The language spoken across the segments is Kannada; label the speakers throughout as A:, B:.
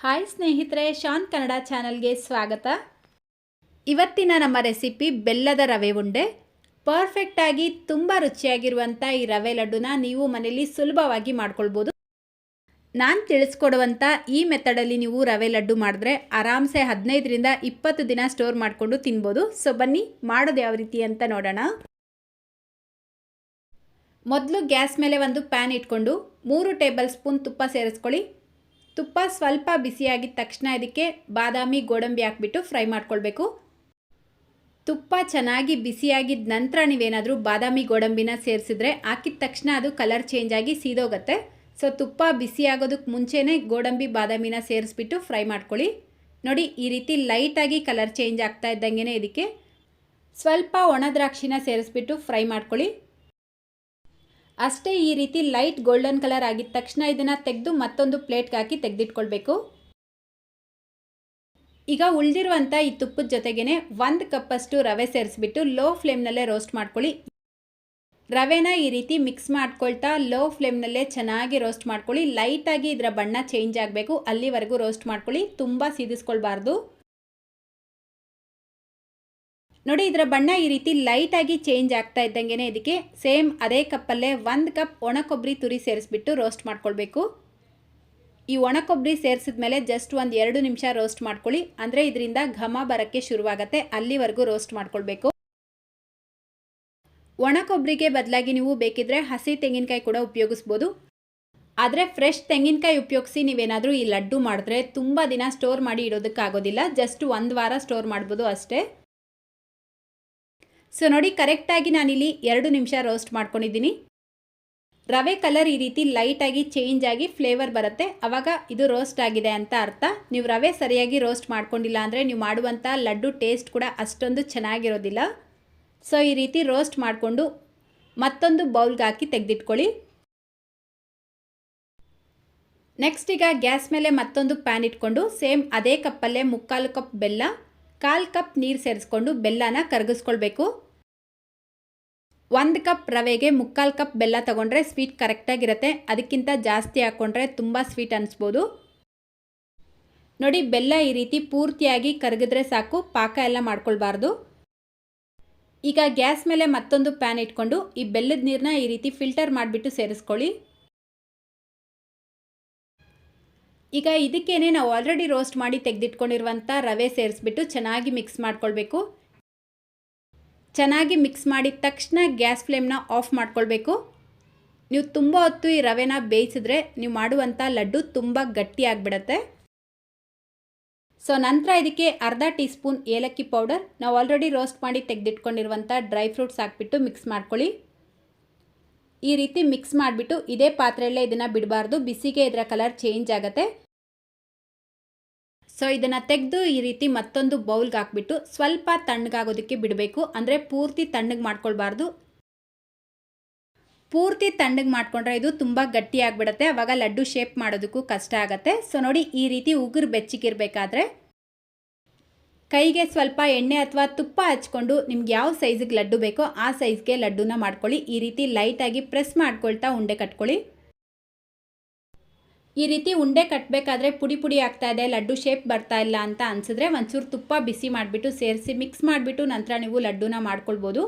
A: ಹಾಯ್ ಸ್ನೇಹಿತರೆ, ಶಾನ್ ಕನ್ನಡ ಚಾನಲ್ಗೆ ಸ್ವಾಗತ. ಇವತ್ತಿನ ನಮ್ಮ ರೆಸಿಪಿ ಬೆಲ್ಲದ ರವೆ ಉಂಡೆ. ಪರ್ಫೆಕ್ಟಾಗಿ ತುಂಬ ರುಚಿಯಾಗಿರುವಂಥ ಈ ರವೆ ಲಡ್ಡುನ ನೀವು ಮನೆಯಲ್ಲಿ ಸುಲಭವಾಗಿ ಮಾಡ್ಕೊಳ್ಬೋದು. ನಾನು ತಿಳಿಸ್ಕೊಡುವಂಥ ಈ ಮೆಥಡಲ್ಲಿ ನೀವು ರವೆ ಲಡ್ಡು ಮಾಡಿದ್ರೆ ಆರಾಮ್ಸೆ 15ರಿಂದ 20 ದಿನ ಸ್ಟೋರ್ ಮಾಡಿಕೊಂಡು ತಿನ್ಬೋದು. ಸೊ ಬನ್ನಿ ಮಾಡೋದು ಯಾವ ರೀತಿ ಅಂತ ನೋಡೋಣ. ಮೊದಲು ಗ್ಯಾಸ್ ಮೇಲೆ ಒಂದು ಪ್ಯಾನ್ ಇಟ್ಕೊಂಡು 3 ಟೇಬಲ್ ಸ್ಪೂನ್ ತುಪ್ಪ ಸೇರಿಸ್ಕೊಳ್ಳಿ. ತುಪ್ಪ ಸ್ವಲ್ಪ ಬಿಸಿಯಾಗಿದ ತಕ್ಷಣ ಇದಕ್ಕೆ ಬಾದಾಮಿ ಗೋಡಂಬಿ ಹಾಕ್ಬಿಟ್ಟು ಫ್ರೈ ಮಾಡ್ಕೊಳ್ಬೇಕು. ತುಪ್ಪ ಚೆನ್ನಾಗಿ ಬಿಸಿಯಾಗಿದ್ದ ನಂತರ ನೀವೇನಾದರೂ ಬಾದಾಮಿ ಗೋಡಂಬಿನ ಸೇರಿಸಿದ್ರೆ ಹಾಕಿದ ತಕ್ಷಣ ಅದು ಕಲರ್ ಚೇಂಜ್ ಆಗಿ ಸೀದೋಗುತ್ತೆ. ಸೊ ತುಪ್ಪ ಬಿಸಿಯಾಗೋದಕ್ಕೆ ಮುಂಚೆನೇ ಗೋಡಂಬಿ ಬಾದಾಮಿನ ಸೇರಿಸ್ಬಿಟ್ಟು ಫ್ರೈ ಮಾಡ್ಕೊಳ್ಳಿ. ನೋಡಿ, ಈ ರೀತಿ ಲೈಟಾಗಿ ಕಲರ್ ಚೇಂಜ್ ಆಗ್ತಾ ಇದ್ದಂಗೆ ಇದಕ್ಕೆ ಸ್ವಲ್ಪ ಒಣ ದ್ರಾಕ್ಷಿನ ಸೇರಿಸ್ಬಿಟ್ಟು ಫ್ರೈ ಮಾಡ್ಕೊಳ್ಳಿ. ಅಷ್ಟೇ, ಈ ರೀತಿ ಲೈಟ್ ಗೋಲ್ಡನ್ ಕಲರ್ ಆಗಿದ ತಕ್ಷಣ ಇದನ್ನು ತೆಗೆದು ಮತ್ತೊಂದು ಪ್ಲೇಟ್ಗೆ ಹಾಕಿ ತೆಗೆದಿಟ್ಕೊಳ್ಬೇಕು. ಈಗ ಉಳಿದಿರುವಂಥ ಈ ತುಪ್ಪದ ಜೊತೆಗೇ 1 ಕಪ್ಪಷ್ಟು ರವೆ ಸೇರಿಸ್ಬಿಟ್ಟು ಲೋ ಫ್ಲೇಮ್ನಲ್ಲೇ ರೋಸ್ಟ್ ಮಾಡ್ಕೊಳ್ಳಿ. ರವೆನ ಈ ರೀತಿ ಮಿಕ್ಸ್ ಮಾಡ್ಕೊಳ್ತಾ ಲೋ ಫ್ಲೇಮ್ನಲ್ಲೇ ಚೆನ್ನಾಗಿ ರೋಸ್ಟ್ ಮಾಡ್ಕೊಳ್ಳಿ. ಲೈಟಾಗಿ ಇದರ ಬಣ್ಣ ಚೇಂಜ್ ಆಗಬೇಕು, ಅಲ್ಲಿವರೆಗೂ ರೋಸ್ಟ್ ಮಾಡ್ಕೊಳ್ಳಿ, ತುಂಬ ಸೀದಿಸ್ಕೊಳ್ಬಾರ್ದು. ನೋಡಿ, ಇದರ ಬಣ್ಣ ಈ ರೀತಿ ಲೈಟಾಗಿ ಚೇಂಜ್ ಆಗ್ತಾ ಇದ್ದಂಗೆ ಇದಕ್ಕೆ ಸೇಮ್ ಅದೇ ಕಪ್ಪಲ್ಲೇ 1 ಕಪ್ ಒಣ ಕೊಬ್ಬರಿ ತುರಿ ಸೇರಿಸ್ಬಿಟ್ಟು ರೋಸ್ಟ್ ಮಾಡ್ಕೊಳ್ಬೇಕು. ಈ ಒಣ ಕೊಬ್ಬರಿ ಸೇರಿಸಿದ ಮೇಲೆ ಜಸ್ಟ್ ಒಂದು 2 ನಿಮಿಷ ರೋಸ್ಟ್ ಮಾಡ್ಕೊಳ್ಳಿ. ಅಂದರೆ ಇದರಿಂದ ಘಮ ಬರೋಕ್ಕೆ ಶುರುವಾಗುತ್ತೆ, ಅಲ್ಲಿವರೆಗೂ ರೋಸ್ಟ್ ಮಾಡ್ಕೊಳ್ಬೇಕು. ಒಣ ಕೊಬ್ಬರಿಗೆ ಬದಲಾಗಿ ನೀವು ಬೇಕಿದ್ರೆ ಹಸಿ ತೆಂಗಿನಕಾಯಿ ಕೂಡ ಉಪಯೋಗಿಸ್ಬೋದು. ಆದರೆ ಫ್ರೆಶ್ ತೆಂಗಿನಕಾಯಿ ಉಪಯೋಗಿಸಿ ನೀವೇನಾದರೂ ಈ ಲಡ್ಡು ಮಾಡಿದ್ರೆ ತುಂಬ ದಿನ ಸ್ಟೋರ್ ಮಾಡಿ ಇಡೋದಕ್ಕಾಗೋದಿಲ್ಲ. ಜಸ್ಟ್ 1 ವಾರ ಸ್ಟೋರ್ ಮಾಡ್ಬೋದು ಅಷ್ಟೇ. ಸೊ ನೋಡಿ, ಕರೆಕ್ಟಾಗಿ ನಾನಿಲ್ಲಿ 2 ನಿಮಿಷ ರೋಸ್ಟ್ ಮಾಡ್ಕೊಂಡಿದ್ದೀನಿ. ರವೆ ಕಲರ್ ಈ ರೀತಿ ಲೈಟಾಗಿ ಚೇಂಜ್ ಆಗಿ ಫ್ಲೇವರ್ ಬರುತ್ತೆ, ಆವಾಗ ಇದು ರೋಸ್ಟ್ ಆಗಿದೆ ಅಂತ ಅರ್ಥ. ನೀವು ರವೆ ಸರಿಯಾಗಿ ರೋಸ್ಟ್ ಮಾಡ್ಕೊಂಡಿಲ್ಲ ಅಂದರೆ ನೀವು ಮಾಡುವಂಥ ಲಡ್ಡು ಟೇಸ್ಟ್ ಕೂಡ ಅಷ್ಟೊಂದು ಚೆನ್ನಾಗಿರೋದಿಲ್ಲ. ಸೊ ಈ ರೀತಿ ರೋಸ್ಟ್ ಮಾಡಿಕೊಂಡು ಮತ್ತೊಂದು ಬೌಲ್ಗೆ ಹಾಕಿ ತೆಗೆದಿಟ್ಕೊಳ್ಳಿ. ನೆಕ್ಸ್ಟ್ ಈಗ ಗ್ಯಾಸ್ ಮೇಲೆ ಮತ್ತೊಂದು ಪ್ಯಾನ್ ಇಟ್ಕೊಂಡು ಸೇಮ್ ಅದೇ ಕಪ್ಪಲ್ಲೇ 3/4 ಕಪ್ ಬೆಲ್ಲ, 1/4 ಕಪ್ ನೀರು ಸೇರಿಸ್ಕೊಂಡು ಬೆಲ್ಲನ ಕರಗಿಸ್ಕೊಳ್ಬೇಕು. 1 ಕಪ್ ರವೆಗೆ 3/4 ಕಪ್ ಬೆಲ್ಲ ತೊಗೊಂಡ್ರೆ ಸ್ವೀಟ್ ಕರೆಕ್ಟಾಗಿರುತ್ತೆ. ಅದಕ್ಕಿಂತ ಜಾಸ್ತಿ ಹಾಕ್ಕೊಂಡ್ರೆ ತುಂಬ ಸ್ವೀಟ್ ಅನಿಸ್ಬೋದು. ನೋಡಿ, ಬೆಲ್ಲ ಈ ರೀತಿ ಪೂರ್ತಿಯಾಗಿ ಕರಗಿದ್ರೆ ಸಾಕು, ಪಾಕ ಎಲ್ಲ ಮಾಡ್ಕೊಳ್ಬಾರ್ದು. ಈಗ ಗ್ಯಾಸ್ ಮೇಲೆ ಮತ್ತೊಂದು ಪ್ಯಾನ್ ಇಟ್ಕೊಂಡು ಈ ಬೆಲ್ಲದ ನೀರನ್ನ ಈ ರೀತಿ ಫಿಲ್ಟರ್ ಮಾಡಿಬಿಟ್ಟು ಸೇರಿಸ್ಕೊಳ್ಳಿ. ಈಗ ಇದಕ್ಕೇನೆ ನಾವು ಆಲ್ರೆಡಿ ರೋಸ್ಟ್ ಮಾಡಿ ತೆಗೆದಿಟ್ಕೊಂಡಿರುವಂಥ ರವೆ ಸೇರಿಸ್ಬಿಟ್ಟು ಚೆನ್ನಾಗಿ ಮಿಕ್ಸ್ ಮಾಡ್ಕೊಳ್ಬೇಕು. ಚೆನ್ನಾಗಿ ಮಿಕ್ಸ್ ಮಾಡಿದ ತಕ್ಷಣ ಗ್ಯಾಸ್ ಫ್ಲೇಮ್ನ ಆಫ್ ಮಾಡ್ಕೊಳ್ಬೇಕು. ನೀವು ತುಂಬ ಹೊತ್ತು ಈ ರವೆನ ಬೇಯಿಸಿದ್ರೆ ನೀವು ಮಾಡುವಂಥ ಲಡ್ಡು ತುಂಬ ಗಟ್ಟಿಯಾಗಿಬಿಡುತ್ತೆ. ಸೊ ನಂತರ ಇದಕ್ಕೆ ಅರ್ಧ ಟೀ ಸ್ಪೂನ್ ಏಲಕ್ಕಿ ಪೌಡರ್, ನಾವು ಆಲ್ರೆಡಿ ರೋಸ್ಟ್ ಮಾಡಿ ತೆಗೆದಿಟ್ಕೊಂಡಿರುವಂಥ ಡ್ರೈ ಫ್ರೂಟ್ಸ್ ಹಾಕ್ಬಿಟ್ಟು ಮಿಕ್ಸ್ ಮಾಡ್ಕೊಳ್ಳಿ. ಈ ರೀತಿ ಮಿಕ್ಸ್ ಮಾಡಿಬಿಟ್ಟು ಇದೇ ಪಾತ್ರೆಯಲ್ಲೇ ಇದನ್ನು ಬಿಡಬಾರ್ದು, ಬಿಸಿಗೆ ಇದರ ಕಲರ್ ಚೇಂಜ್ ಆಗುತ್ತೆ. ಸೊ ಇದನ್ನು ತೆಗೆದು ಈ ರೀತಿ ಮತ್ತೊಂದು ಬೌಲ್ಗೆ ಹಾಕ್ಬಿಟ್ಟು ಸ್ವಲ್ಪ ತಣ್ಣಗಾಗೋದಕ್ಕೆ ಬಿಡಬೇಕು. ಅಂದರೆ ಪೂರ್ತಿ ತಣ್ಣಗೆ ಮಾಡ್ಕೊಳ್ಬಾರ್ದು. ಪೂರ್ತಿ ತಣ್ಣಗೆ ಮಾಡ್ಕೊಂಡ್ರೆ ಇದು ತುಂಬ ಗಟ್ಟಿಯಾಗಿಬಿಡುತ್ತೆ, ಆವಾಗ ಲಡ್ಡು ಶೇಪ್ ಮಾಡೋದಕ್ಕೂ ಕಷ್ಟ ಆಗುತ್ತೆ. ಸೊ ನೋಡಿ, ಈ ರೀತಿ ಉಗುರು ಬೆಚ್ಚಗಿರಬೇಕಾದ್ರೆ ಕೈಗೆ ಸ್ವಲ್ಪ ಎಣ್ಣೆ ಅಥವಾ ತುಪ್ಪ ಹಚ್ಕೊಂಡು ನಿಮ್ಗೆ ಯಾವ ಸೈಜಿಗೆ ಲಡ್ಡು ಬೇಕೋ ಆ ಸೈಜ್ಗೆ ಲಡ್ಡುನ ಮಾಡ್ಕೊಳ್ಳಿ. ಈ ರೀತಿ ಲೈಟಾಗಿ ಪ್ರೆಸ್ ಮಾಡ್ಕೊಳ್ತಾ ಉಂಡೆ ಕಟ್ಕೊಳ್ಳಿ. ಈ ರೀತಿ ಉಂಡೆ ಕಟ್ಟಬೇಕಾದ್ರೆ ಪುಡಿ ಪುಡಿ ಆಗ್ತಾ ಇದೆ, ಲಡ್ಡು ಶೇಪ್ ಬರ್ತಾ ಇಲ್ಲ ಅಂತ ಅನಿಸಿದ್ರೆ ಒಂಚೂರು ತುಪ್ಪ ಬಿಸಿ ಮಾಡಿಬಿಟ್ಟು ಸೇರಿಸಿ ಮಿಕ್ಸ್ ಮಾಡಿಬಿಟ್ಟು ನಂತರ ನೀವು ಲಡ್ಡುನ ಮಾಡ್ಕೊಳ್ಬೋದು.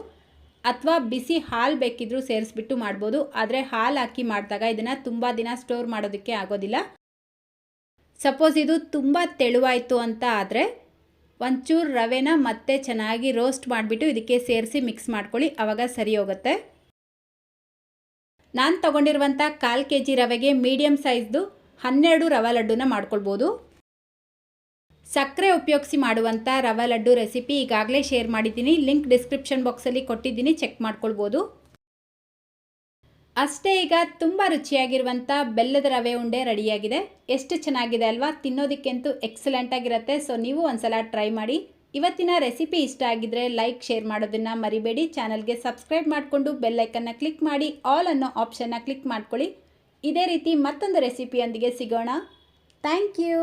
A: ಅಥವಾ ಬಿಸಿ ಹಾಲು ಬೇಕಿದ್ರೂ ಸೇರಿಸ್ಬಿಟ್ಟು ಮಾಡ್ಬೋದು. ಆದರೆ ಹಾಲು ಹಾಕಿ ಮಾಡಿದಾಗ ಇದನ್ನು ತುಂಬ ದಿನ ಸ್ಟೋರ್ ಮಾಡೋದಕ್ಕೆ ಆಗೋದಿಲ್ಲ. ಸಪೋಸ್ ಇದು ತುಂಬ ತೆಳುವಾಯಿತು ಅಂತ ಆದರೆ ಒಂಚೂರು ರವೆನ ಮತ್ತೆ ಚೆನ್ನಾಗಿ ರೋಸ್ಟ್ ಮಾಡಿಬಿಟ್ಟು ಇದಕ್ಕೆ ಸೇರಿಸಿ ಮಿಕ್ಸ್ ಮಾಡ್ಕೊಳ್ಳಿ, ಆವಾಗ ಸರಿ ಹೋಗುತ್ತೆ. ನಾನು ತೊಗೊಂಡಿರುವಂಥ 1/4 kg ರವೆಗೆ ಮೀಡಿಯಮ್ ಸೈಜ್ದು 12 ರವೆ ಲಡ್ಡುನ ಮಾಡ್ಕೊಳ್ಬೋದು. ಸಕ್ಕರೆ ಉಪಯೋಗಿಸಿ ಮಾಡುವಂಥ ರವೆ ಲಡ್ಡು ರೆಸಿಪಿ ಈಗಾಗಲೇ ಶೇರ್ ಮಾಡಿದ್ದೀನಿ, ಲಿಂಕ್ ಡಿಸ್ಕ್ರಿಪ್ಷನ್ ಬಾಕ್ಸಲ್ಲಿ ಕೊಟ್ಟಿದ್ದೀನಿ, ಚೆಕ್ ಮಾಡ್ಕೊಳ್ಬೋದು. ಅಷ್ಟೇ, ಈಗ ತುಂಬ ರುಚಿಯಾಗಿರುವಂಥ ಬೆಲ್ಲದ ರವೆ ಉಂಡೆ ರೆಡಿಯಾಗಿದೆ. ಎಷ್ಟು ಚೆನ್ನಾಗಿದೆ ಅಲ್ವಾ? ತಿನ್ನೋದಕ್ಕಂತೂ ಎಕ್ಸಲೆಂಟ್ ಆಗಿರುತ್ತೆ. ಸೊ ನೀವು ಒಂದ್ಸಲ ಟ್ರೈ ಮಾಡಿ. ಇವತ್ತಿನ ರೆಸಿಪಿ ಇಷ್ಟ ಆಗಿದ್ರೆ ಲೈಕ್ ಶೇರ್ ಮಾಡೋದನ್ನು ಮರಿಬೇಡಿ. ಚಾನಲ್ಗೆ ಸಬ್ಸ್ಕ್ರೈಬ್ ಮಾಡಿಕೊಂಡು ಬೆಲ್ ಐಕನ್ನ ಕ್ಲಿಕ್ ಮಾಡಿ ಆಲ್ ಅನ್ನೋ ಆಪ್ಷನ್ನ ಕ್ಲಿಕ್ ಮಾಡ್ಕೊಳ್ಳಿ. ಇದೇ ರೀತಿ ಮತ್ತೊಂದು ರೆಸಿಪಿಯೊಂದಿಗೆ ಸಿಗೋಣ. Thank you.